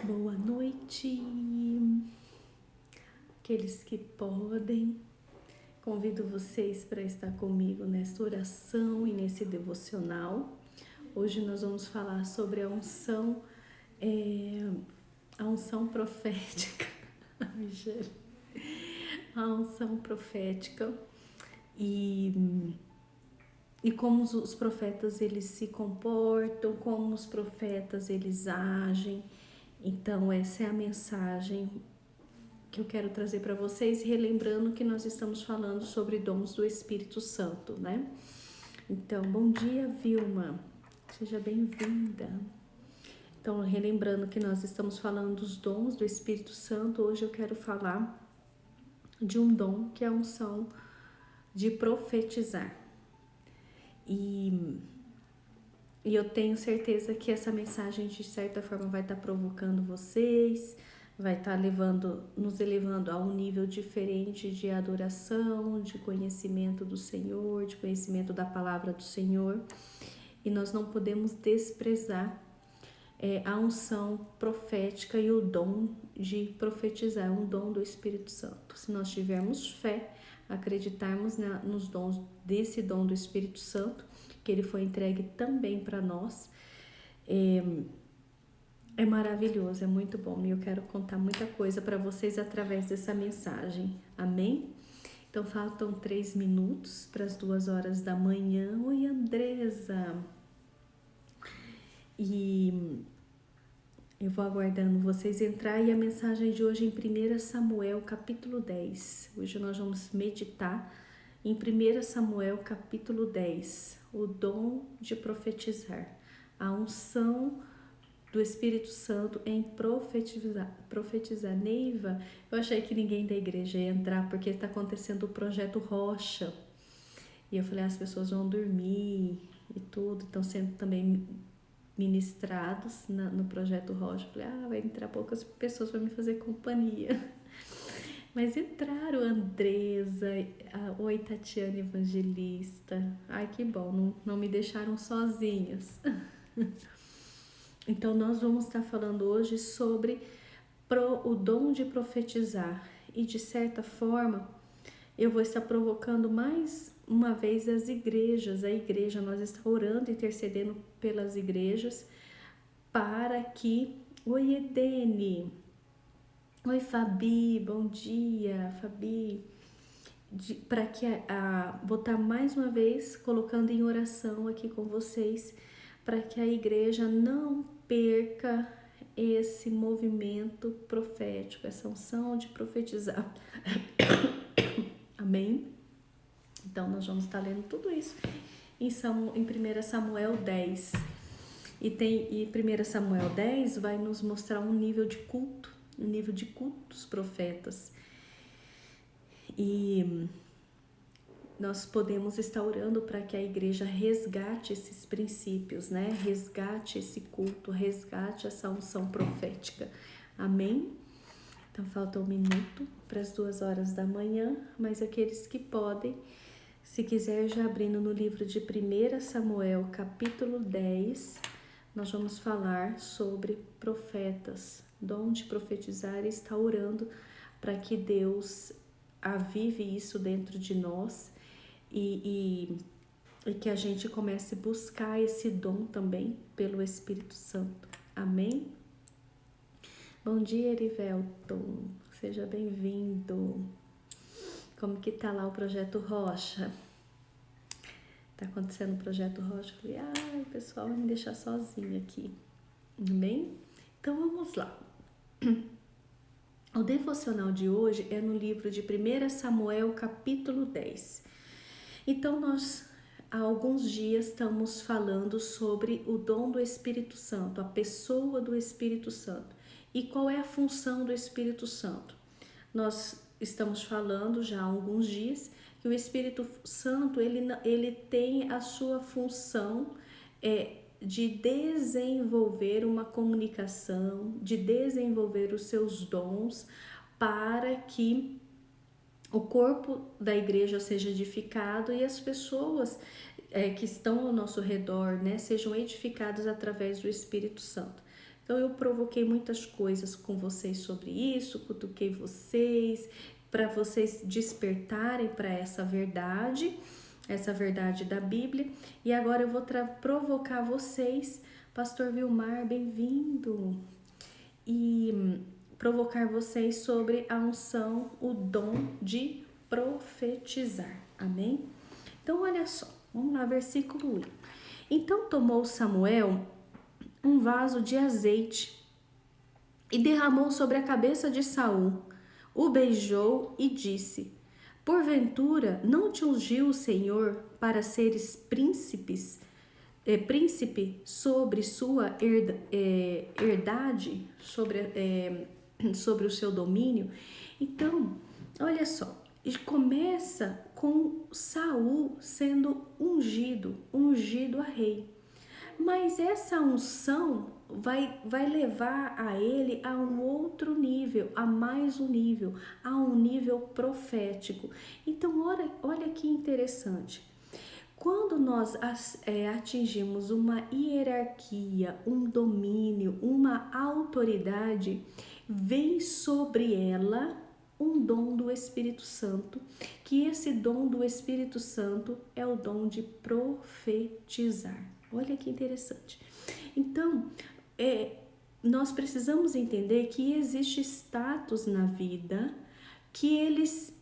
Boa noite, aqueles que podem. Convido vocês para estar comigo nesta oração e nesse devocional. Hoje nós vamos falar sobre a unção profética. A unção profética e como os profetas eles se comportam, como os profetas eles agem. Então essa é a mensagem que eu quero trazer para vocês, relembrando que nós estamos falando sobre dons do Espírito Santo, né? Então, bom dia, Vilma, seja bem-vinda. Então, relembrando que nós estamos falando dos dons do Espírito Santo, hoje eu quero falar de um dom que é a unção de profetizar. E eu tenho certeza que essa mensagem de certa forma vai estar provocando vocês, vai estar nos elevando a um nível diferente de adoração, de conhecimento do Senhor, de conhecimento da palavra do Senhor. E nós não podemos desprezar a unção profética e o dom de profetizar, um dom do Espírito Santo. Se nós tivermos fé, acreditarmos nos dons desse dom do Espírito Santo, que ele foi entregue também para nós, é maravilhoso, é muito bom. E eu quero contar muita coisa para vocês através dessa mensagem. Amém? Então faltam 3 minutos para as 2 horas da manhã. Oi, Andresa! E eu vou aguardando vocês entrar. E a mensagem de hoje em 1 Samuel capítulo 10. Hoje nós vamos meditar em 1 Samuel capítulo 10. O dom de profetizar. A unção do Espírito Santo em profetizar. Neiva, eu achei que ninguém da igreja ia entrar porque está acontecendo o projeto Rocha. E eu falei, as pessoas vão dormir e tudo, estão sendo também ministrados no projeto Rocha. Eu falei, vai entrar poucas pessoas para me fazer companhia. Mas entraram, Andresa, oi, Tatiana Evangelista. Ai, que bom, não me deixaram sozinhas. Então, nós vamos estar falando hoje sobre o dom de profetizar. E, de certa forma, eu vou estar provocando mais uma vez as igrejas. A igreja, nós estamos orando, intercedendo pelas igrejas para que... Oi, Edene. Oi, Fabi. Bom dia, Fabi. Para que vou estar mais uma vez colocando em oração aqui com vocês, para que a igreja não perca esse movimento profético, essa unção de profetizar. Amém? Então, nós vamos estar lendo tudo isso em 1 Samuel 10. E 1 Samuel 10 vai nos mostrar um nível de culto, dos profetas. E nós podemos estar orando para que a igreja resgate esses princípios, né? Resgate esse culto, resgate essa unção profética. Amém? Então, falta 1 minuto para as 2 horas da manhã, mas aqueles que podem, se quiser já abrindo no livro de 1 Samuel, capítulo 10, nós vamos falar sobre profetas, dom de profetizar, e estar orando para que Deus avive isso dentro de nós e que a gente comece a buscar esse dom também pelo Espírito Santo. Amém? Bom dia, Erivelton. Seja bem-vindo. Como que tá lá o Projeto Rocha? Tá acontecendo o Projeto Rocha? Eu falei, o pessoal vai me deixar sozinha aqui. Amém? Então, vamos lá. O devocional de hoje é no livro de 1 Samuel, capítulo 10. Então, nós há alguns dias estamos falando sobre o dom do Espírito Santo, a pessoa do Espírito Santo. E qual é a função do Espírito Santo? Nós estamos falando já há alguns dias que o Espírito Santo, ele tem a sua função de desenvolver uma comunicação, de desenvolver os seus dons para que o corpo da igreja seja edificado e as pessoas que estão ao nosso redor, né, sejam edificadas através do Espírito Santo. Então eu provoquei muitas coisas com vocês sobre isso, cutuquei vocês, para vocês despertarem para essa verdade da Bíblia. E agora eu vou provocar vocês, Pastor Vilmar, bem-vindo, e provocar vocês sobre a unção, o dom de profetizar. Amém? Então olha só, vamos lá, versículo 1. Então tomou Samuel um vaso de azeite e derramou sobre a cabeça de Saul, o beijou e disse: porventura não te ungiu o Senhor para seres príncipe sobre sua herdade, sobre o seu domínio? Então, olha só, começa com Saul sendo ungido a rei. Mas essa unção vai levar a ele a um outro nível, a mais um nível, a um nível profético. Então, olha que interessante. Quando nós atingimos uma hierarquia, um domínio, uma autoridade, vem sobre ela um dom do Espírito Santo, que esse dom do Espírito Santo é o dom de profetizar. Olha que interessante. Então, nós precisamos entender que existe status na vida, que eles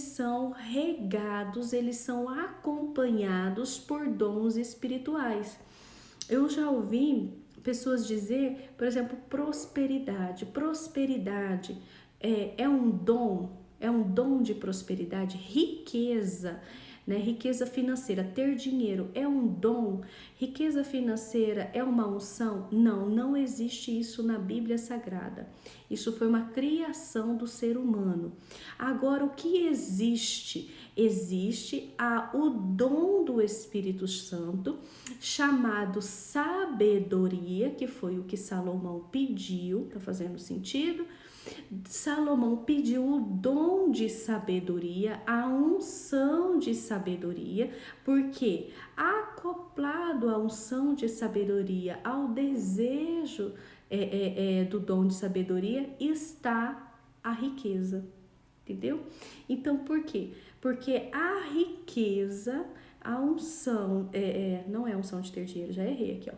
são regados, eles são acompanhados por dons espirituais. Eu já ouvi pessoas dizer, por exemplo, prosperidade. Prosperidade é um dom de prosperidade, riqueza, né? Riqueza financeira, ter dinheiro é um dom, riqueza financeira é uma unção? Não existe isso na Bíblia Sagrada. Isso foi uma criação do ser humano. Agora, o que existe? Existe o dom do Espírito Santo, chamado sabedoria, que foi o que Salomão pediu, tá fazendo sentido? Salomão pediu o dom de sabedoria, a unção de sabedoria, porque acoplado à unção de sabedoria, ao desejo do dom de sabedoria, está a riqueza, entendeu? Então, por quê? Porque a riqueza, a unção, não é unção de ter dinheiro, já errei aqui, ó.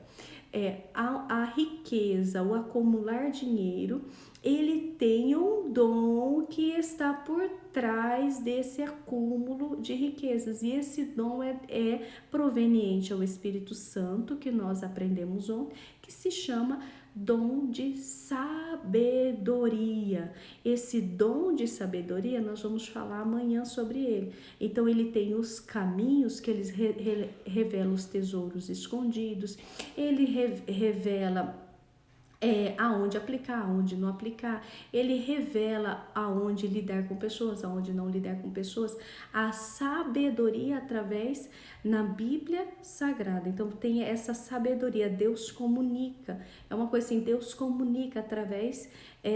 A riqueza, o acumular dinheiro, ele tem um dom que está por trás desse acúmulo de riquezas, e esse dom é proveniente ao Espírito Santo, que nós aprendemos ontem, que se chama dom de sabedoria. Esse dom de sabedoria nós vamos falar amanhã sobre ele. Então ele tem os caminhos que eles revela os tesouros escondidos, ele revela aonde aplicar, aonde não aplicar, ele revela aonde lidar com pessoas, aonde não lidar com pessoas, a sabedoria através na Bíblia Sagrada. Então tem essa sabedoria, Deus comunica, é uma coisa assim, Deus comunica através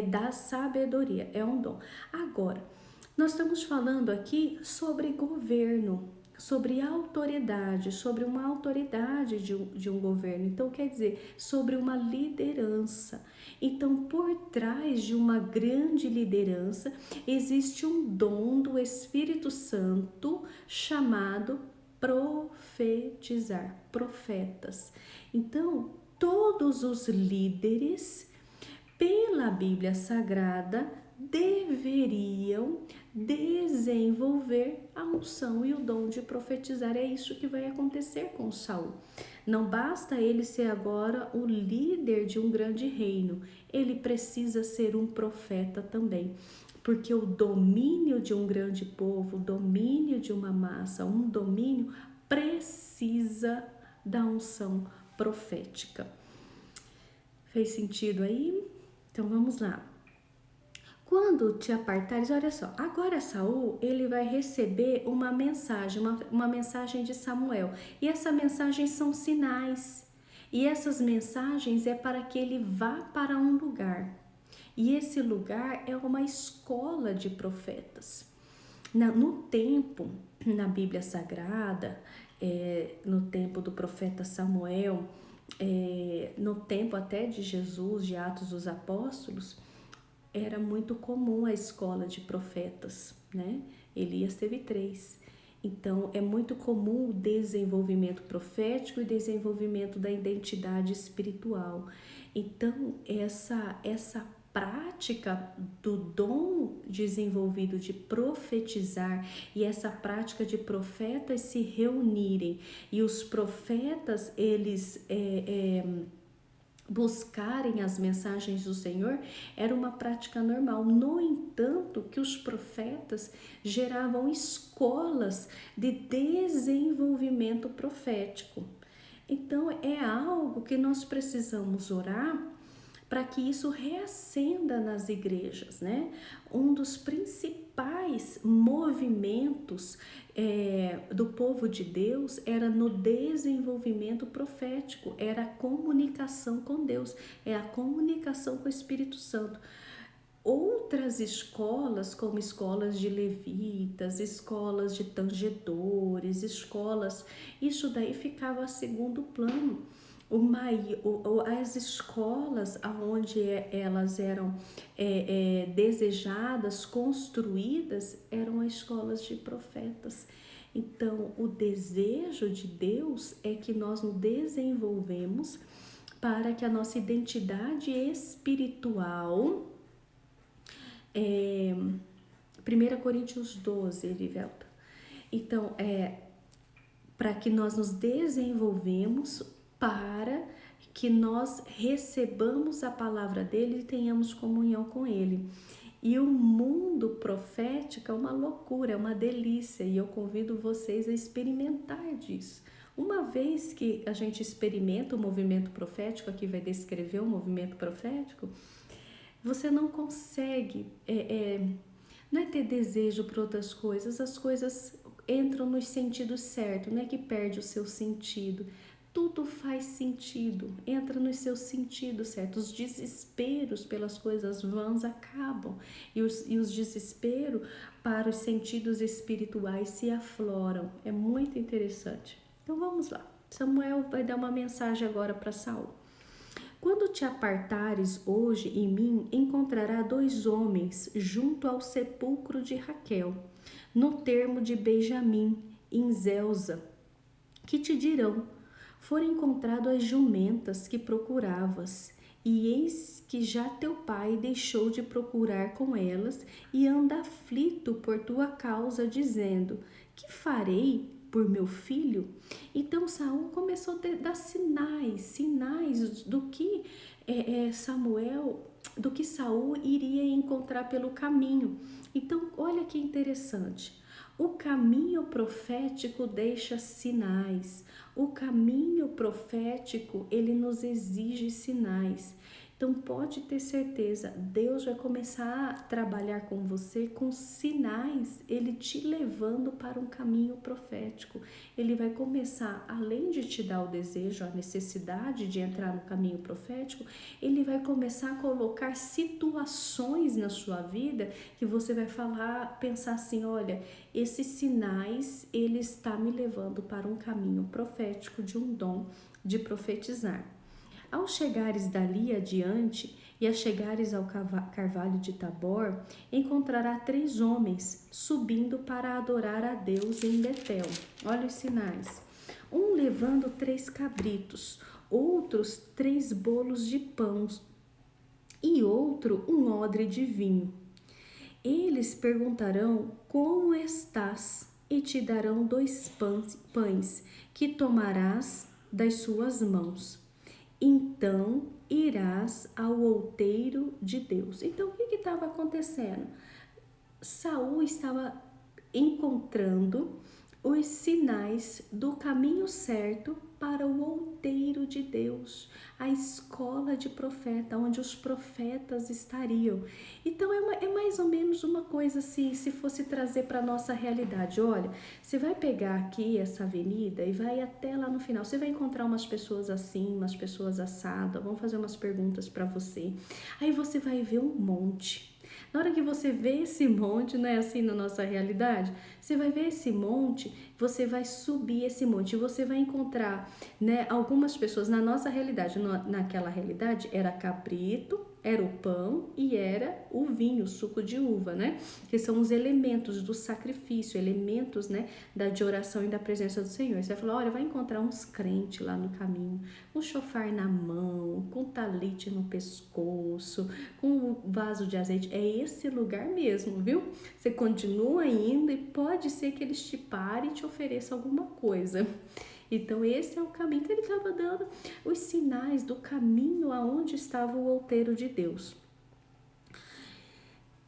da sabedoria, é um dom. Agora, nós estamos falando aqui sobre governo, sobre autoridade, sobre uma autoridade de um governo. Então, quer dizer, sobre uma liderança. Então, por trás de uma grande liderança, existe um dom do Espírito Santo chamado profetizar, profetas. Então, todos os líderes, pela Bíblia Sagrada, deveriam desenvolver a unção e o dom de profetizar. É isso que vai acontecer com Saul. Não basta ele ser agora o líder de um grande reino, ele precisa ser um profeta também, porque o domínio de um grande povo, o domínio de uma massa, um domínio precisa da unção profética. Fez sentido aí? Então vamos lá. Quando te apartares, olha só, agora Saul, ele vai receber uma mensagem de Samuel. E essa mensagem são sinais. E essas mensagens é para que ele vá para um lugar. E esse lugar é uma escola de profetas. No tempo, na Bíblia Sagrada, no tempo do profeta Samuel, no tempo até de Jesus, de Atos dos Apóstolos, era muito comum a escola de profetas, né? Elias teve 3. Então, é muito comum o desenvolvimento profético e desenvolvimento da identidade espiritual. Então, essa prática do dom desenvolvido de profetizar e essa prática de profetas se reunirem e os profetas, eles buscarem as mensagens do Senhor, era uma prática normal. No entanto, que os profetas geravam escolas de desenvolvimento profético. Então, é algo que nós precisamos orar para que isso reacenda nas igrejas, né? Um dos principais movimentos do povo de Deus era no desenvolvimento profético, era a comunicação com Deus, é a comunicação com o Espírito Santo. Outras escolas, como escolas de levitas, escolas de tangedores, isso daí ficava a segundo plano. As escolas onde elas eram desejadas, construídas, eram as escolas de profetas. Então, o desejo de Deus é que nós nos desenvolvemos para que a nossa identidade espiritual... 1 Coríntios 12, Erivelta. Então, para que nós nos desenvolvemos para que nós recebamos a palavra dele e tenhamos comunhão com ele. E o mundo profético é uma loucura, é uma delícia, e eu convido vocês a experimentar disso. Uma vez que a gente experimenta o movimento profético, aqui vai descrever o movimento profético, você não consegue, não é ter desejo por outras coisas, as coisas entram nos sentidos certos, não é que perde o seu sentido. Tudo faz sentido, entra nos seus sentidos certos. Os desesperos pelas coisas vãs acabam e os desesperos para os sentidos espirituais se afloram. É muito interessante. Então vamos lá. Samuel vai dar uma mensagem agora para Saul. Quando te apartares hoje em mim, encontrará 2 homens junto ao sepulcro de Raquel, no termo de Benjamim, em Zelza, que te dirão: foram encontradas as jumentas que procuravas, e eis que já teu pai deixou de procurar com elas e anda aflito por tua causa, dizendo: que farei por meu filho? Então Saul começou a dar sinais do que Saul iria encontrar pelo caminho. Então, olha que interessante. O caminho profético deixa sinais. O caminho profético, ele nos exige sinais. Então pode ter certeza, Deus vai começar a trabalhar com você com sinais, ele te levando para um caminho profético. Ele vai começar, além de te dar o desejo, a necessidade de entrar no caminho profético, ele vai começar a colocar situações na sua vida que você vai pensar assim: olha, esses sinais, ele está me levando para um caminho profético de um dom de profetizar. Ao chegares dali adiante e a chegares ao carvalho de Tabor, encontrará 3 homens subindo para adorar a Deus em Betel. Olha os sinais. Um levando 3 cabritos, outros 3 bolos de pão e outro um odre de vinho. Eles perguntarão: como estás? E te darão 2 pães que tomarás das suas mãos. Então irás ao outeiro de Deus. Então o que estava acontecendo? Saul estava encontrando os sinais do caminho certo para o outeiro de Deus, a escola de profeta, onde os profetas estariam. Então é mais ou menos uma coisa assim, se fosse trazer para a nossa realidade. Olha, você vai pegar aqui essa avenida e vai até lá no final, você vai encontrar umas pessoas assim, umas pessoas assadas, vão fazer umas perguntas para você. Aí você vai ver um monte. Na hora que você vê esse monte, não é assim na nossa realidade? Você vai ver esse monte, você vai subir esse monte, e você vai encontrar, né, algumas pessoas na nossa realidade, naquela realidade era cabrito, era o pão e era o vinho, o suco de uva, né? Que são os elementos do sacrifício, elementos, né, de oração e da presença do Senhor. Você vai falar, olha, vai encontrar uns crentes lá no caminho, um chofar na mão, com talite no pescoço, com um vaso de azeite. É esse lugar mesmo, viu? Você continua indo e pode ser que eles te parem e te ofereçam alguma coisa. Então esse é o caminho que ele estava dando, os sinais do caminho aonde estava o outeiro de Deus.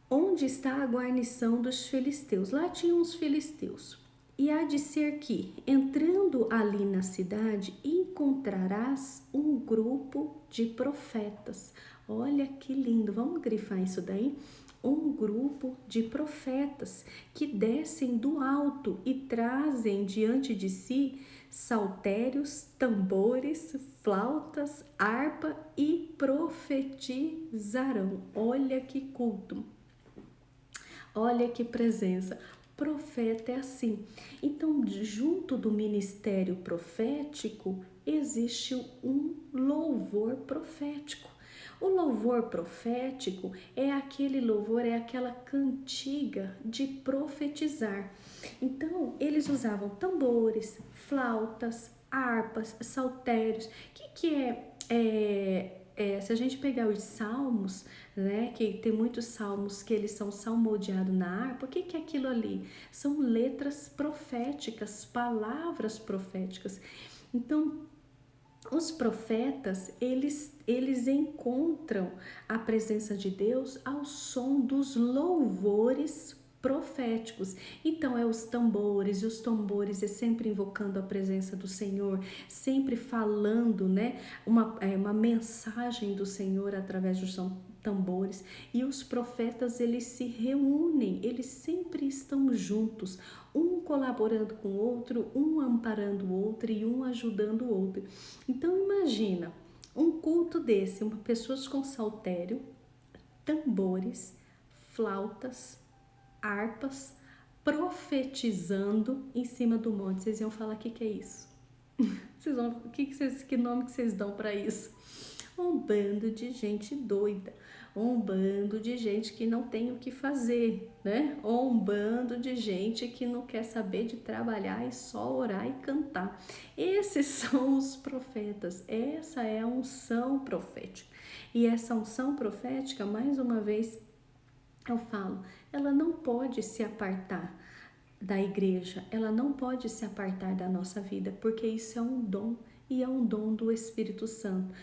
Onde está a guarnição dos filisteus? Lá tinham os filisteus. E há de ser que, entrando ali na cidade, encontrarás um grupo de profetas. Olha que lindo, vamos grifar isso daí? Um grupo de profetas que descem do alto e trazem diante de si saltérios, tambores, flautas, harpa e profetizarão. Olha que culto! Olha que presença. Profeta é assim. Então, junto do ministério profético, existe um louvor profético. O louvor profético é aquele louvor, é aquela cantiga de profetizar. Então, eles usavam tambores, flautas, harpas, saltérios. O que se a gente pegar os salmos, né, que tem muitos salmos que eles são salmodiados na harpa, o que é aquilo ali? São letras proféticas, palavras proféticas. Então, os profetas, eles encontram a presença de Deus ao som dos louvores proféticos. Então é os tambores, e os tambores é sempre invocando a presença do Senhor, sempre falando, né, uma mensagem do Senhor através dos tambores. E os profetas, eles se reúnem, eles sempre estão juntos, um colaborando com o outro, um amparando o outro e um ajudando o outro. Então imagina um culto desse, uma pessoas com saltério, tambores, flautas, harpas, profetizando em cima do monte. Vocês iam falar, o que é isso? Que nome que vocês dão para isso? Um bando de gente doida, um bando de gente que não tem o que fazer, né? Ou um bando de gente que não quer saber de trabalhar e só orar e cantar. Esses são os profetas, essa é a unção profética. E essa unção profética, mais uma vez, eu falo, ela não pode se apartar da igreja, ela não pode se apartar da nossa vida, porque isso é um dom e é um dom do Espírito Santo.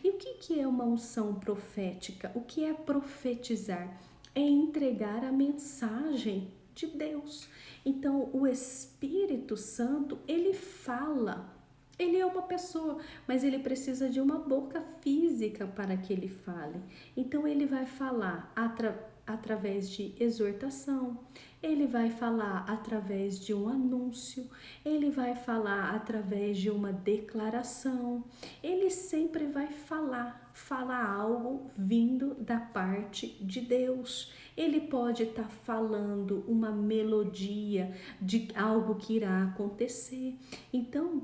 E o que é uma unção profética? O que é profetizar? É entregar a mensagem de Deus. Então, o Espírito Santo, ele fala. Ele é uma pessoa, mas ele precisa de uma boca física para que ele fale. Então, ele vai falar através de exortação, ele vai falar através de um anúncio, ele vai falar através de uma declaração, ele sempre vai falar algo vindo da parte de Deus. Ele pode estar falando uma melodia de algo que irá acontecer. Então,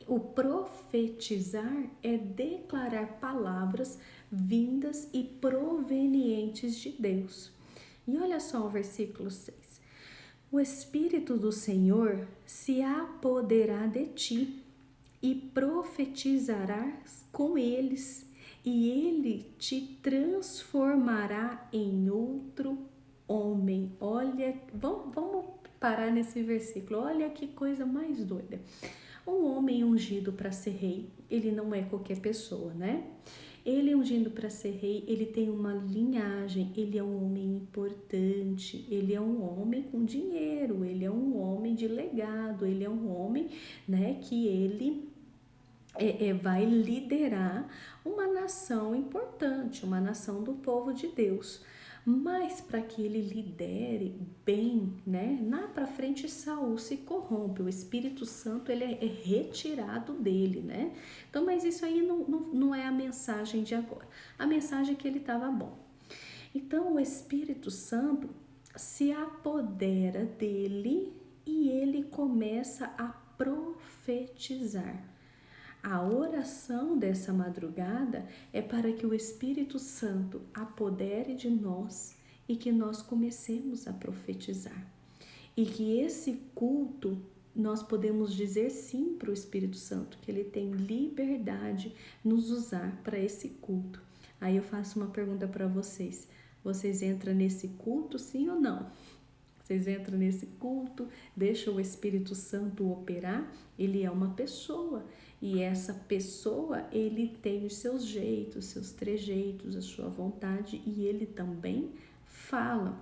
o profetizar é declarar palavras vindas e provenientes de Deus. E olha só o versículo 6. O Espírito do Senhor se apoderará de ti e profetizarás com eles, e ele te transformará em outro homem. Olha, vamos parar nesse versículo. Olha que coisa mais doida. Um homem ungido para ser rei, ele não é qualquer pessoa, né? Ele ungido para ser rei, ele tem uma linhagem, ele é um homem importante, ele é um homem com dinheiro, ele é um homem de legado, ele é um homem, né, que ele vai liderar uma nação importante, uma nação do povo de Deus. Mas para que ele lidere bem, né? Lá para frente Saul se corrompe, o Espírito Santo ele é retirado dele, né? Então, mas isso aí não é a mensagem de agora. A mensagem é que ele estava bom. Então o Espírito Santo se apodera dele e ele começa a profetizar. A oração dessa madrugada é para que o Espírito Santo apodere de nós e que nós comecemos a profetizar. E que esse culto, nós podemos dizer sim para o Espírito Santo, que ele tem liberdade nos usar para esse culto. Aí eu faço uma pergunta para vocês. Vocês entram nesse culto, sim ou não? Vocês entram nesse culto, deixam o Espírito Santo operar? Ele é uma pessoa. E essa pessoa, ele tem os seus jeitos, seus trejeitos, a sua vontade, e ele também fala.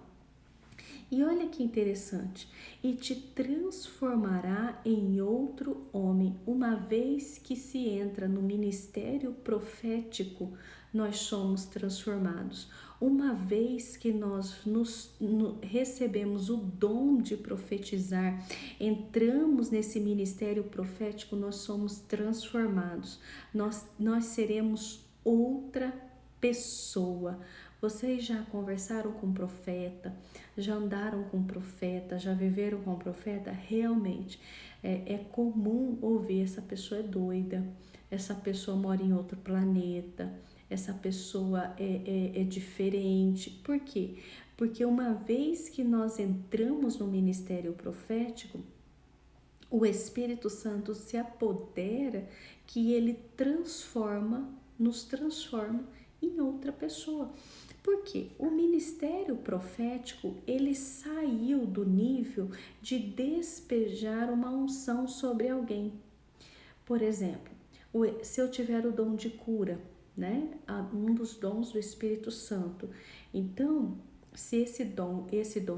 E olha que interessante, e te transformará em outro homem. Uma vez que se entra no ministério profético, nós somos transformados. Uma vez que nós recebemos o dom de profetizar, entramos nesse ministério profético, nós somos transformados. Nós seremos outra pessoa. Vocês já conversaram com o profeta, já andaram com o profeta, já viveram com o profeta? Realmente é comum ouvir: essa pessoa é doida, essa pessoa mora em outro planeta, essa pessoa é diferente. Por quê? Porque uma vez que nós entramos no ministério profético, o Espírito Santo se apodera, que ele nos transforma em outra pessoa. Porque o ministério profético, ele saiu do nível de despejar uma unção sobre alguém. Por exemplo, se eu tiver o dom de cura, né? Um dos dons do Espírito Santo. Então, se esse dom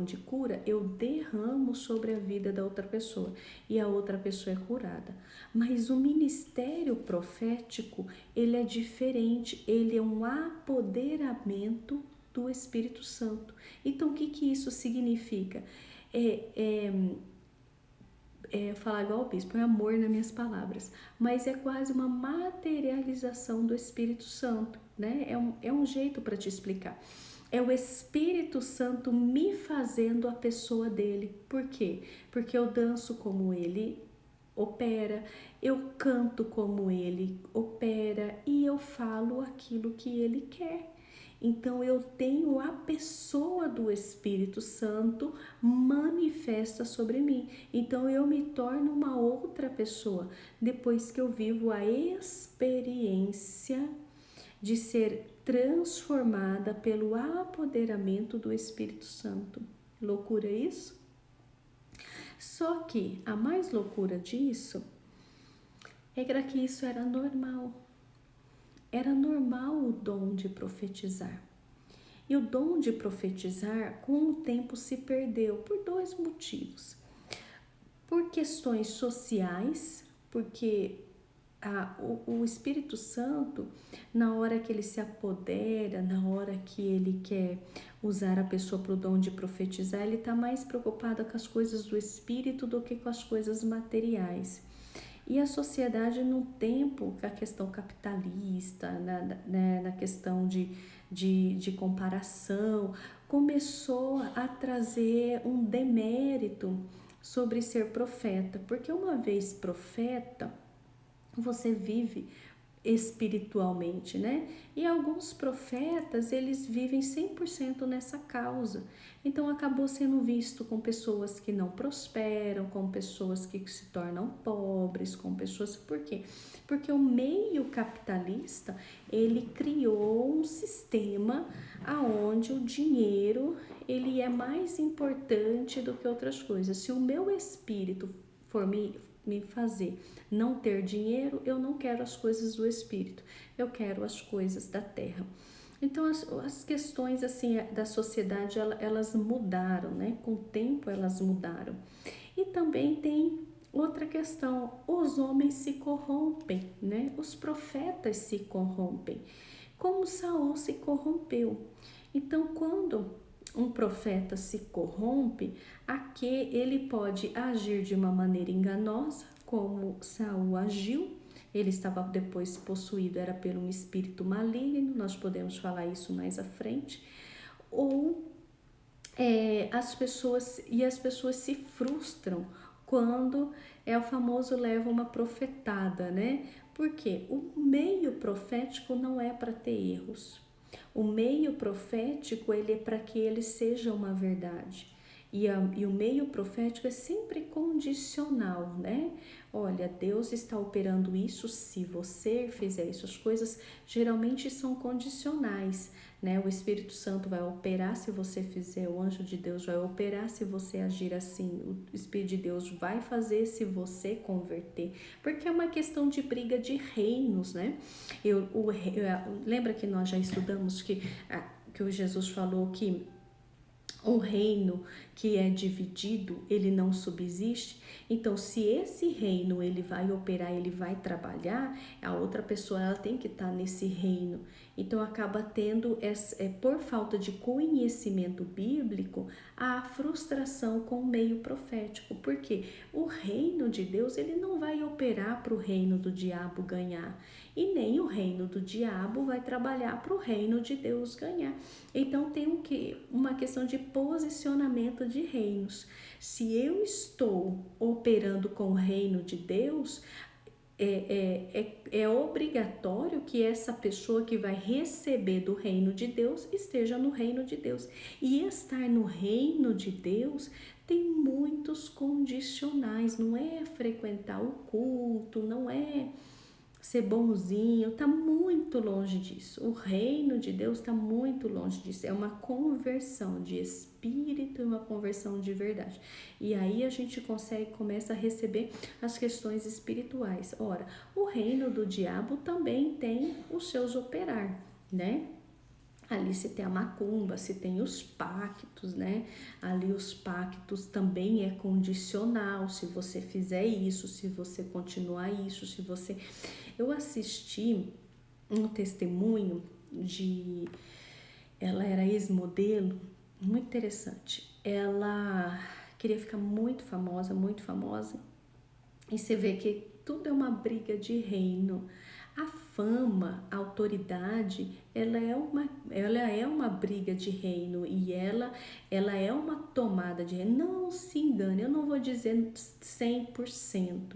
de cura, eu derramo sobre a vida da outra pessoa e a outra pessoa é curada. Mas o ministério profético, ele é diferente, ele é um apoderamento do Espírito Santo. Então, o que isso significa? Falar igual o bispo, é amor nas minhas palavras, mas é quase uma materialização do Espírito Santo, né? É um jeito para te explicar. É o Espírito Santo me fazendo a pessoa dele. Por quê? Porque eu danço como ele opera, eu canto como ele opera e eu falo aquilo que ele quer. Então eu tenho a pessoa do Espírito Santo manifesta sobre mim. Então eu me torno uma outra pessoa depois que eu vivo a experiência de ser transformada pelo apoderamento do Espírito Santo. Loucura isso? Só que a mais loucura disso é que isso era normal. Era normal o dom de profetizar. E o dom de profetizar, com o tempo, se perdeu por dois motivos. Por questões sociais, porque o Espírito Santo, na hora que ele se apodera, na hora que ele quer usar a pessoa para o dom de profetizar, ele está mais preocupado com as coisas do Espírito do que com as coisas materiais. E a sociedade, no tempo, com a questão capitalista, na questão de comparação, começou a trazer um demérito sobre ser profeta, porque uma vez profeta, você vive espiritualmente, né? E alguns profetas, eles vivem 100% nessa causa. Então acabou sendo visto com pessoas que não prosperam, com pessoas que se tornam pobres, com pessoas... Por quê? Porque o meio capitalista, ele criou um sistema aonde o dinheiro, ele é mais importante do que outras coisas. Se o meu espírito for me fazer não ter dinheiro, eu não quero as coisas do espírito, eu quero as coisas da terra. Então as questões assim da sociedade, elas mudaram, né? Com o tempo elas mudaram. E também tem outra questão: os homens se corrompem, né? Os profetas se corrompem, como Saul se corrompeu. Então, quando um profeta se corrompe, aqui ele pode agir de uma maneira enganosa, como Saul agiu. Ele estava depois possuído, era por um espírito maligno, nós podemos falar isso mais à frente. ou as pessoas se frustram quando é o famoso leva uma profetada, né? Porque o meio profético não é para ter erros. O meio profético, ele é para que ele seja uma verdade. E o meio profético é sempre condicional, né? Olha, Deus está operando isso se você fizer isso. As coisas geralmente são condicionais, né? O Espírito Santo vai operar se você fizer, o anjo de Deus vai operar se você agir assim, o Espírito de Deus vai fazer se você converter, porque é uma questão de briga de reinos, né? Lembra que nós já estudamos que o Jesus falou que um reino que é dividido, ele não subsiste. Então, se esse reino ele vai operar, ele vai trabalhar, a outra pessoa ela tem que estar nesse reino. Então, acaba tendo, por falta de conhecimento bíblico, a frustração com o meio profético. Porque o reino de Deus ele não vai operar para o reino do diabo ganhar. E nem o reino do diabo vai trabalhar para o reino de Deus ganhar. Então tem uma questão de posicionamento de reinos. Se eu estou operando com o reino de Deus, é obrigatório que essa pessoa que vai receber do reino de Deus esteja no reino de Deus. E estar no reino de Deus tem muitos condicionais, não é frequentar o culto, não é ser bonzinho, tá muito longe disso. O reino de Deus está muito longe disso. É uma conversão de espírito e uma conversão de verdade. E aí a gente começa a receber as questões espirituais. Ora, o reino do diabo também tem os seus operar, né? Ali se tem a macumba, se tem os pactos, né? Ali os pactos também é condicional, se você fizer isso, se você continuar isso, se você... Eu assisti um testemunho ela era ex-modelo, muito interessante. Ela queria ficar muito famosa, e você vê que tudo é uma briga de reino. A fama, a autoridade, ela é uma briga de reino e ela é uma tomada de reino. Não se engane, eu não vou dizer 100%.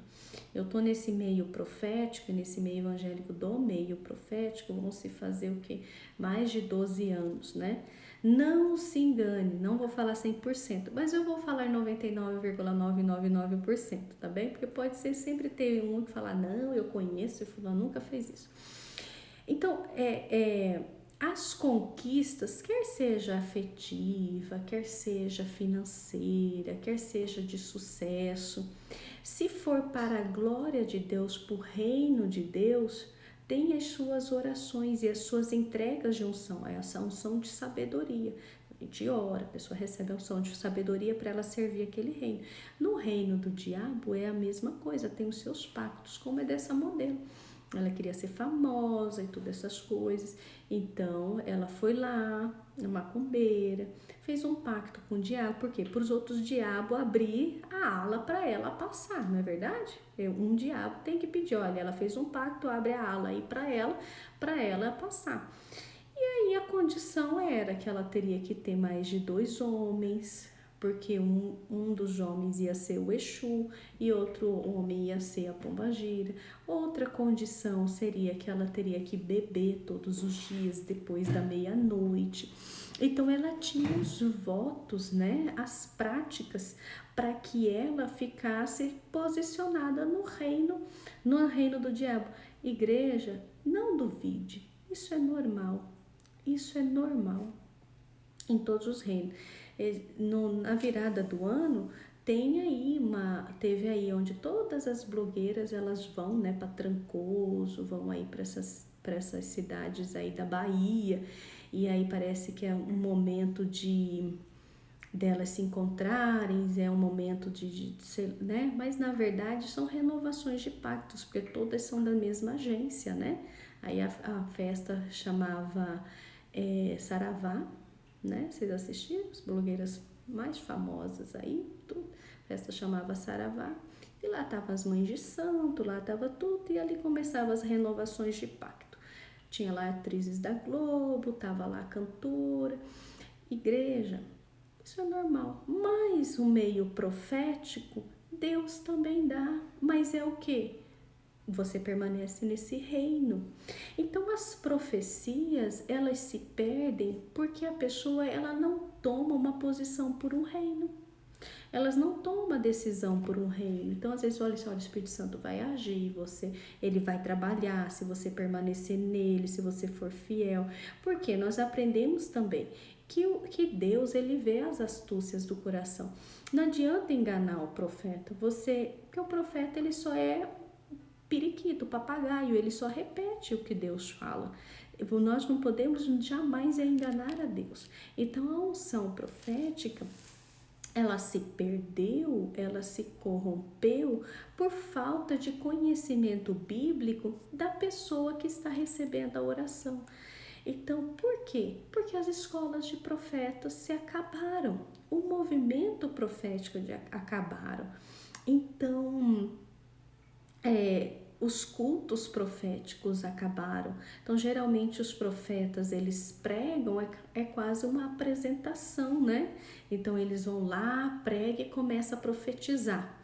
Eu tô nesse meio profético, nesse meio evangélico do meio profético, vão se fazer o quê? Mais de 12 anos, né? Não se engane, não vou falar 100%, mas eu vou falar 99,999%, tá bem? Porque pode ser sempre ter um que falar, não, eu conheço e fulano nunca fez isso. Então, as conquistas, quer seja afetiva, quer seja financeira, quer seja de sucesso, se for para a glória de Deus, para o reino de Deus, tem as suas orações e as suas entregas de unção, essa unção de sabedoria. A gente ora, a pessoa recebe a unção de sabedoria para ela servir aquele reino. No reino do diabo é a mesma coisa, tem os seus pactos, como é dessa modelo. Ela queria ser famosa e todas essas coisas, então ela foi lá, macumbeira, fez um pacto com o diabo, por quê? Para os outros diabos abrir a ala para ela passar, não é verdade? Um diabo tem que pedir, olha, ela fez um pacto, abre a ala aí para ela passar. E aí a condição era que ela teria que ter mais de 2 homens, porque um dos homens ia ser o Exu e outro homem ia ser a Pombagira. Outra condição seria que ela teria que beber todos os dias depois da meia-noite. Então ela tinha os votos, né, as práticas para que ela ficasse posicionada no reino do diabo. Igreja, não duvide, isso é normal em todos os reinos. Na virada do ano teve aí onde todas as blogueiras elas vão, né, para Trancoso, vão aí para essas cidades aí da Bahia, e aí parece que é um momento delas se encontrarem, é um momento de né, mas na verdade são renovações de pactos, porque todas são da mesma agência, né? Aí a festa chamava Saravá, né? Vocês assistiram? As blogueiras mais famosas aí, tudo. A festa chamava Saravá. E lá estavam as mães de santo, lá estava tudo. E ali começavam as renovações de pacto. Tinha lá atrizes da Globo, tava lá a cantora. igreja, isso é normal. Mas o meio profético, Deus também dá. Mas é o quê? Você permanece nesse reino. Então as profecias, elas se perdem porque a pessoa, ela não toma uma posição por um reino. Elas não tomam decisão por um reino. Então, às vezes, olha, o Espírito Santo vai agir, ele vai trabalhar, se você permanecer nele, se você for fiel. Porque nós aprendemos também que Deus, ele vê as astúcias do coração. Não adianta enganar o profeta. Porque o profeta, ele só é periquito, papagaio, ele só repete o que Deus fala. Nós não podemos jamais enganar a Deus. Então, a unção profética, ela se perdeu, ela se corrompeu por falta de conhecimento bíblico da pessoa que está recebendo a oração. Então, por quê? Porque as escolas de profetas se acabaram, o movimento profético acabaram. Então, os cultos proféticos acabaram. Então, geralmente os profetas, eles pregam, é quase uma apresentação, né? Então, eles vão lá, pregam e começam a profetizar.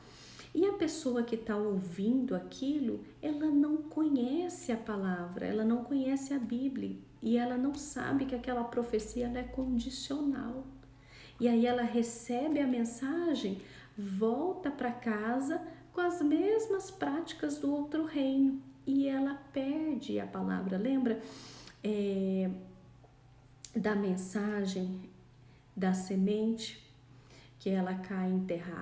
E a pessoa que está ouvindo aquilo, ela não conhece a palavra, ela não conhece a Bíblia e ela não sabe que aquela profecia ela é condicional. E aí ela recebe a mensagem, volta para casa com as mesmas práticas do outro reino e ela perde a palavra. Lembra da mensagem da semente? Que ela cai em terra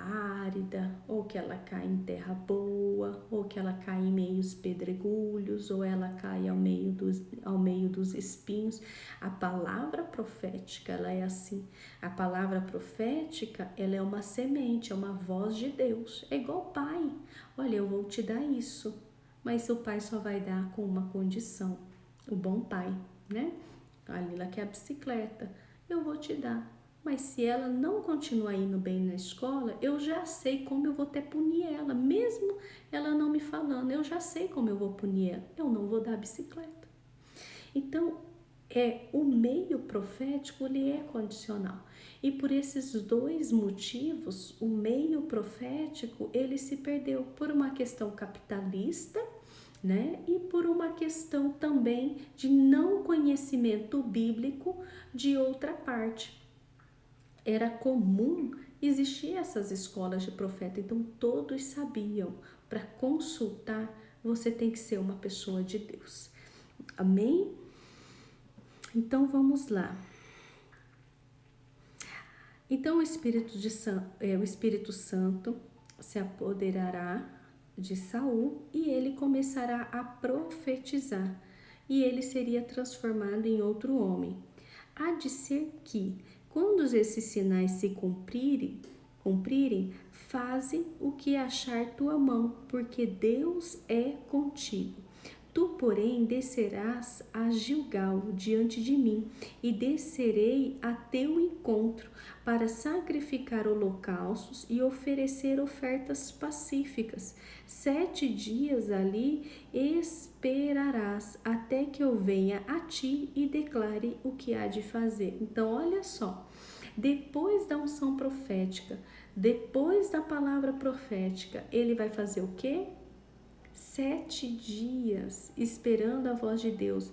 árida, ou que ela cai em terra boa, ou que ela cai em meios pedregulhos, ou ela cai ao meio dos espinhos. A palavra profética, ela é assim. A palavra profética, ela é uma semente, é uma voz de Deus. É igual o pai. Olha, eu vou te dar isso, mas o pai só vai dar com uma condição. O bom pai, né? A Lila quer a bicicleta, eu vou te dar. Mas se ela não continuar indo bem na escola, eu já sei como eu vou punir ela. Mesmo ela não me falando, eu já sei como eu vou punir ela. Eu não vou dar a bicicleta. Então, o meio profético, ele é condicional. E por esses dois motivos, o meio profético, ele se perdeu por uma questão capitalista, né? E por uma questão também de não conhecimento bíblico de outra parte. Era comum existir essas escolas de profeta, então todos sabiam, para consultar você tem que ser uma pessoa de Deus. Amém? Então vamos lá. Então o Espírito Santo se apoderará de Saul e ele começará a profetizar e ele seria transformado em outro homem. Há de ser que quando esses sinais se cumprirem, faze o que achar tua mão, porque Deus é contigo. Tu, porém, descerás a Gilgal diante de mim, e descerei a teu encontro, para sacrificar holocaustos e oferecer ofertas pacíficas. 7 dias ali esperarás, até que eu venha a ti e declare o que há de fazer. Então, olha só, depois da unção profética, depois da palavra profética, ele vai fazer o quê? 7 dias esperando a voz de Deus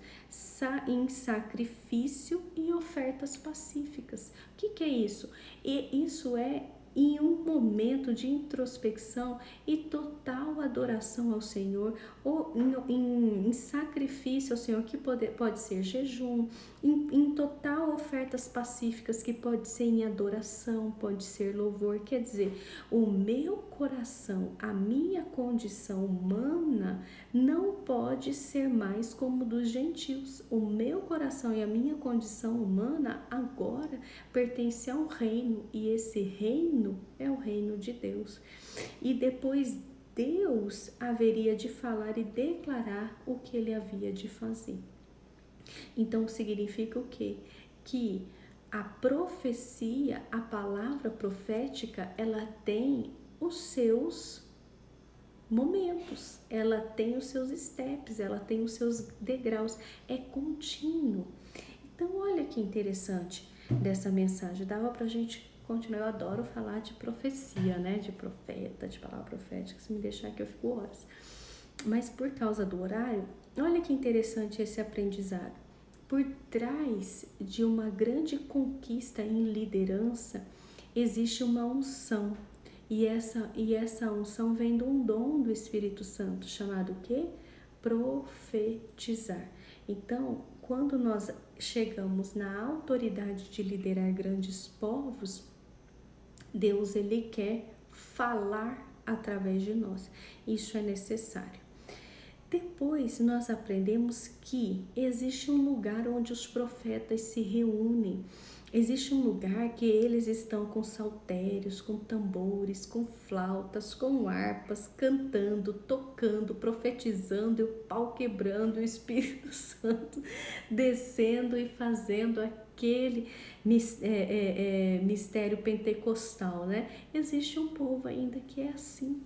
em sacrifício e ofertas pacíficas. O que é isso? E isso é em um momento de introspecção e total adoração ao Senhor, ou em sacrifício ao Senhor, que pode ser jejum, em total ofertas pacíficas, que pode ser em adoração, pode ser louvor. Quer dizer, o meu coração, a minha condição humana não pode ser mais como dos gentios. O meu coração e a minha condição humana agora pertence a um reino, e esse reino é o reino de Deus. E depois Deus haveria de falar e declarar o que ele havia de fazer. Então significa o quê? Que a profecia, a palavra profética, ela tem os seus momentos, ela tem os seus steps, ela tem os seus degraus, é contínuo. Então, olha que interessante dessa mensagem. Dava pra gente continuar. Eu adoro falar de profecia, né? De profeta, de palavra profética. Se me deixar aqui, eu fico horas. Mas por causa do horário, olha que interessante esse aprendizado. Por trás de uma grande conquista em liderança, existe uma unção. E essa unção vem de um dom do Espírito Santo, chamado o quê? Profetizar. Então, quando nós chegamos na autoridade de liderar grandes povos, Deus, ele quer falar através de nós. Isso é necessário. Depois nós aprendemos que existe um lugar onde os profetas se reúnem. Existe um lugar que eles estão com saltérios, com tambores, com flautas, com harpas, cantando, tocando, profetizando, e o pau quebrando, o Espírito Santo descendo e fazendo aquele mistério pentecostal, né? Existe um povo ainda que é assim.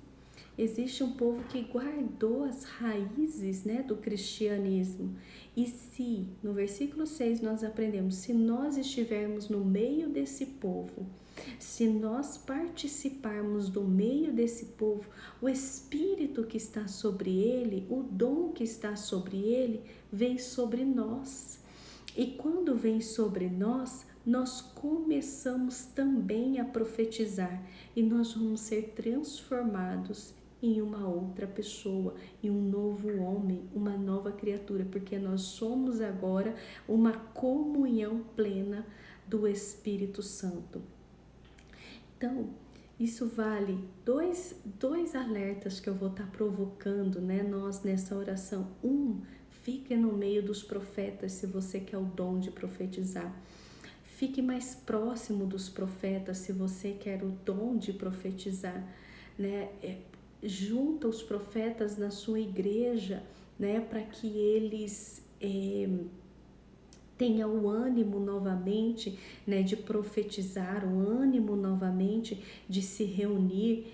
Existe um povo que guardou as raízes, né, do cristianismo. E se, no versículo 6 nós aprendemos, se nós estivermos no meio desse povo, se nós participarmos do meio desse povo, o Espírito que está sobre ele, o dom que está sobre ele, vem sobre nós. E quando vem sobre nós, nós começamos também a profetizar e nós vamos ser transformados em uma outra pessoa, em um novo homem, uma nova criatura, porque nós somos agora uma comunhão plena do Espírito Santo. Então, isso vale dois alertas que eu vou estar provocando, né, nós nessa oração. Fique no meio dos profetas se você quer o dom de profetizar. Fique mais próximo dos profetas se você quer o dom de profetizar, né? Junta os profetas na sua igreja, né, para que eles tenham o ânimo novamente, né, de profetizar, o ânimo novamente de se reunir.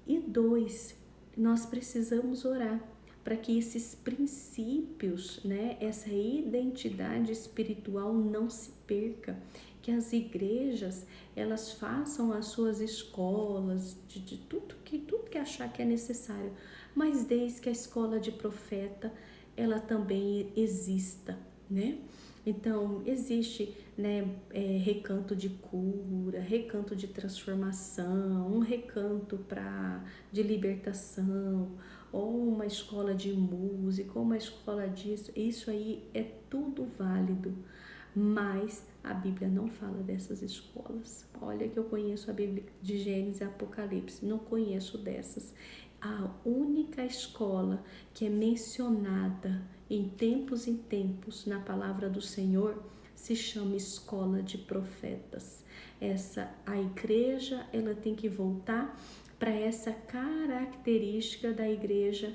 E 2, nós precisamos orar para que esses princípios, né, essa identidade espiritual não se perca, que as igrejas elas façam as suas escolas de tudo que achar que é necessário, mas desde que a escola de profeta ela também exista, né? Então existe, né, recanto de cura, recanto de transformação, um recanto de libertação, ou uma escola de música, ou uma escola disso. Isso aí é tudo válido, mas a Bíblia não fala dessas escolas. Olha que eu conheço a Bíblia de Gênesis e Apocalipse, não conheço dessas. A única escola que é mencionada em tempos na palavra do Senhor se chama escola de profetas. A igreja ela tem que voltar para essa característica da igreja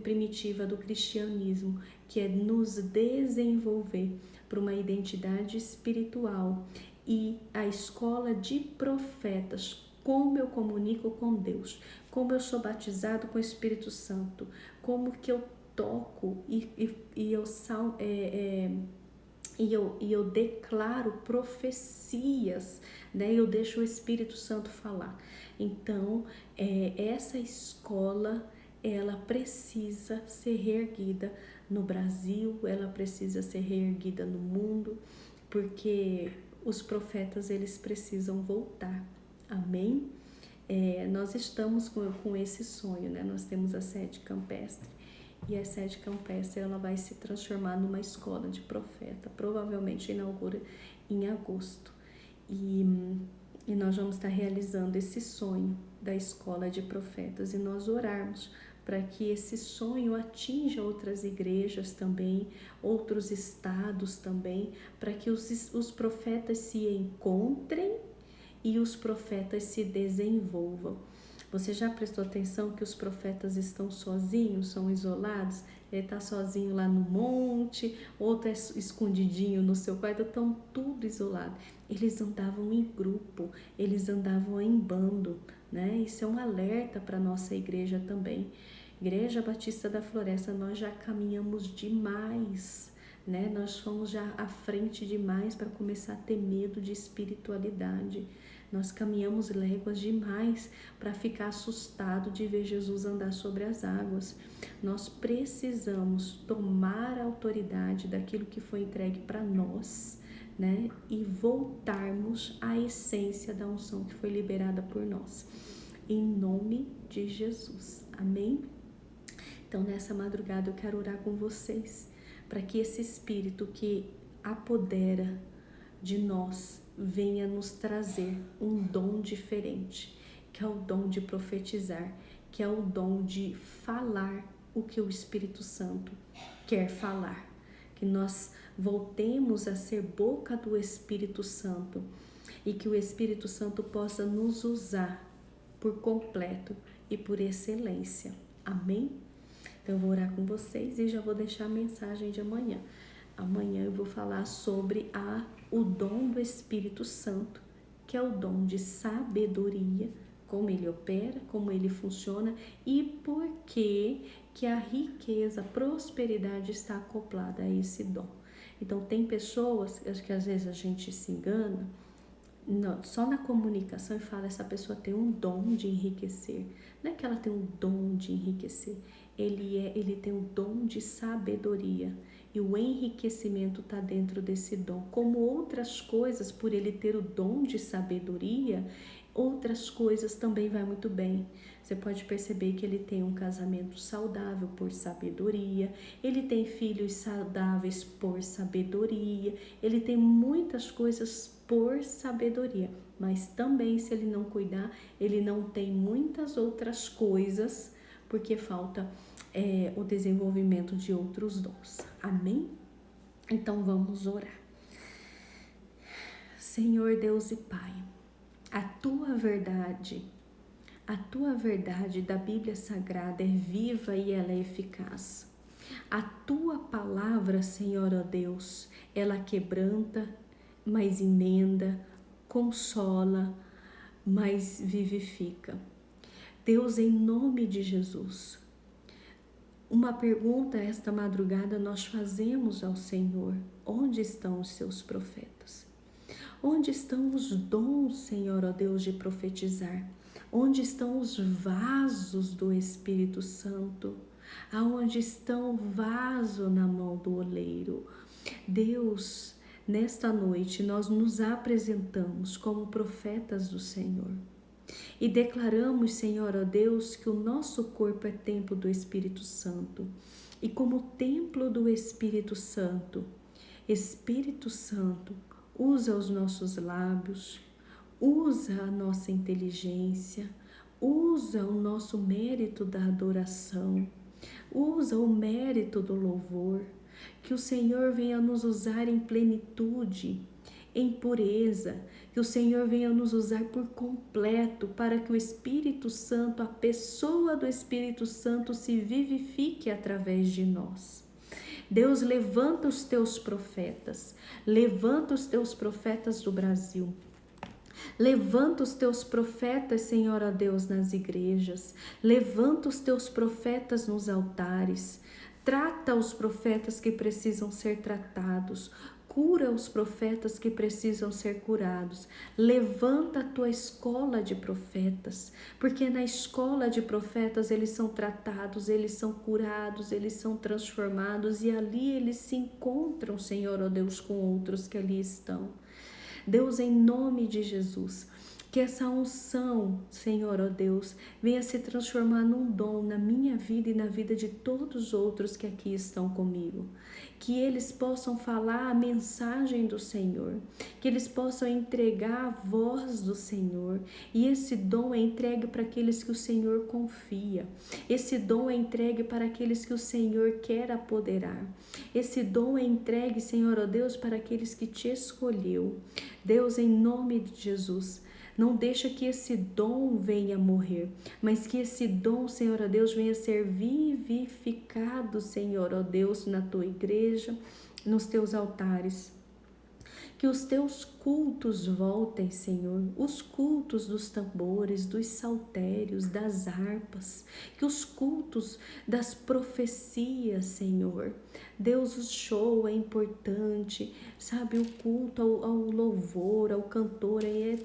primitiva do cristianismo, que é nos desenvolver para uma identidade espiritual. E a escola de profetas, como eu comunico com Deus, como eu sou batizado com o Espírito Santo, como que eu toco e eu declaro profecias, né? Eu deixo o Espírito Santo falar. Então, essa escola, ela precisa ser reerguida no Brasil, ela precisa ser reerguida no mundo, porque os profetas, eles precisam voltar. Amém? Nós estamos com esse sonho, né? Nós temos a sede campestre, e a sede campestre ela vai se transformar numa escola de profeta, provavelmente inaugura em agosto, e nós vamos estar realizando esse sonho da escola de profetas, e nós orarmos para que esse sonho atinja outras igrejas também, outros estados também, para que os profetas se encontrem e os profetas se desenvolvam. Você já prestou atenção que os profetas estão sozinhos, são isolados? Ele está sozinho lá no monte, outro escondidinho no seu quarto, estão tudo isolado. Eles andavam em grupo, eles andavam em bando, né? Isso é um alerta para a nossa igreja também. Igreja Batista da Floresta, nós já caminhamos demais, né? Nós fomos já à frente demais para começar a ter medo de espiritualidade. Nós caminhamos léguas demais para ficar assustado de ver Jesus andar sobre as águas. Nós precisamos tomar a autoridade daquilo que foi entregue para nós, né? E voltarmos à essência da unção que foi liberada por nós. Em nome de Jesus. Amém? Então, nessa madrugada eu quero orar com vocês para que esse Espírito que apodera de nós venha nos trazer um dom diferente, que é o dom de profetizar, que é o dom de falar o que o Espírito Santo quer falar. Que nós voltemos a ser boca do Espírito Santo e que o Espírito Santo possa nos usar por completo e por excelência. Amém? Então eu vou orar com vocês e já vou deixar a mensagem de amanhã. Amanhã eu vou falar sobre o dom do Espírito Santo, que é o dom de sabedoria, como ele opera, como ele funciona e por que a riqueza, a prosperidade está acoplada a esse dom. Então tem pessoas, acho que às vezes a gente se engana, só na comunicação e fala, essa pessoa tem um dom de enriquecer. Não é que ela tem um dom de enriquecer, ele tem um dom de sabedoria. E o enriquecimento está dentro desse dom. Como outras coisas, por ele ter o dom de sabedoria, outras coisas também vai muito bem. Você pode perceber que ele tem um casamento saudável por sabedoria, ele tem filhos saudáveis por sabedoria, ele tem muitas coisas por sabedoria. Mas também, se ele não cuidar, ele não tem muitas outras coisas, porque falta o desenvolvimento de outros dons. Amém? Então vamos orar. Senhor Deus e Pai, a tua verdade da Bíblia Sagrada é viva e ela é eficaz. A tua palavra, Senhor, ó Deus, ela quebranta, mas emenda, consola, mas vivifica. Deus, em nome de Jesus, uma pergunta esta madrugada nós fazemos ao Senhor: onde estão os seus profetas? Onde estão os dons, Senhor, ó Deus, de profetizar? Onde estão os vasos do Espírito Santo? Aonde estão o vaso na mão do oleiro? Deus, nesta noite nós nos apresentamos como profetas do Senhor. E declaramos, Senhor, ó Deus, que o nosso corpo é templo do Espírito Santo. E como templo do Espírito Santo, usa os nossos lábios, usa a nossa inteligência, usa o nosso mérito da adoração, usa o mérito do louvor. Que o Senhor venha nos usar em plenitude, em pureza, que o Senhor venha nos usar por completo para que o Espírito Santo, a pessoa do Espírito Santo se vivifique através de nós. Deus, levanta os teus profetas do Brasil. Levanta os teus profetas, Senhor, ó Deus, nas igrejas. Levanta os teus profetas nos altares. Trata os profetas que precisam ser tratados. Cura os profetas que precisam ser curados. Levanta a tua escola de profetas, porque na escola de profetas eles são tratados, eles são curados, eles são transformados e ali eles se encontram, Senhor, ó Deus, com outros que ali estão. Deus, em nome de Jesus, que essa unção, Senhor, ó Deus, venha se transformar num dom na minha vida e na vida de todos os outros que aqui estão comigo. Que eles possam falar a mensagem do Senhor, que eles possam entregar a voz do Senhor. E esse dom é entregue para aqueles que o Senhor confia. Esse dom é entregue para aqueles que o Senhor quer apoderar. Esse dom é entregue, Senhor, ó Deus, para aqueles que te escolheu. Deus, em nome de Jesus, não deixa que esse dom venha morrer, mas que esse dom, Senhor, ó Deus, venha ser vivificado, Senhor, ó Deus, na tua igreja, nos teus altares. Que os teus cultos voltem, Senhor, os cultos dos tambores, dos saltérios, das harpas, que os cultos das profecias, Senhor. Deus, o show é importante, sabe, o culto ao louvor, ao cantor,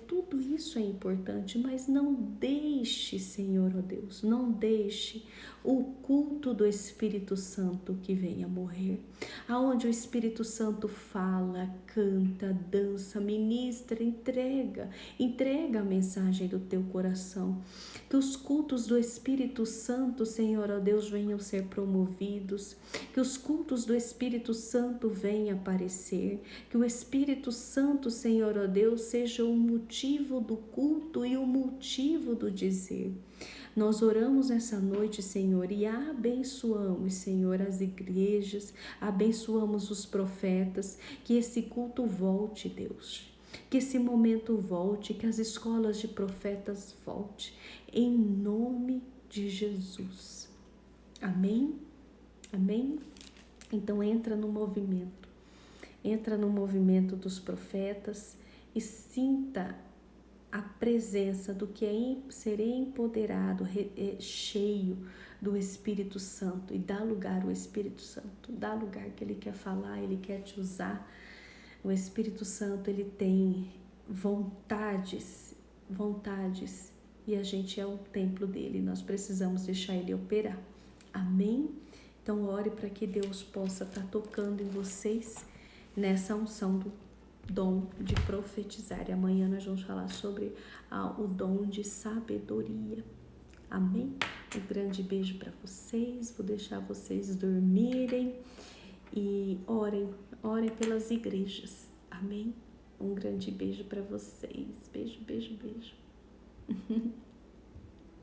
tudo isso é importante, mas não deixe, Senhor, ó Deus, não deixe o culto do Espírito Santo que venha morrer, aonde o Espírito Santo fala, canta, dança, ministra, entrega a mensagem do teu coração, que os cultos do Espírito Santo, Senhor, ó Deus, venham ser promovidos, que os cultos do Espírito Santo venham aparecer, que o Espírito Santo, Senhor, ó Deus, seja o motivo do culto e o motivo do dizer. Nós oramos essa noite, Senhor, e abençoamos, Senhor, as igrejas, abençoamos os profetas, que esse culto volte, Deus, que esse momento volte, que as escolas de profetas volte, em nome de Jesus. Amém? Amém? Então entra no movimento dos profetas e sinta a presença do que é ser empoderado, cheio do Espírito Santo, e dá lugar ao Espírito Santo, dá lugar que Ele quer falar, Ele quer te usar. O Espírito Santo, Ele tem vontades, e a gente é o templo dele, nós precisamos deixar Ele operar. Amém? Então ore para que Deus possa estar tocando em vocês nessa unção do dom de profetizar. E amanhã nós vamos falar sobre o dom de sabedoria. Amém? Um grande beijo para vocês. Vou deixar vocês dormirem e orem pelas igrejas. Amém? Um grande beijo para vocês. Beijo, beijo, beijo.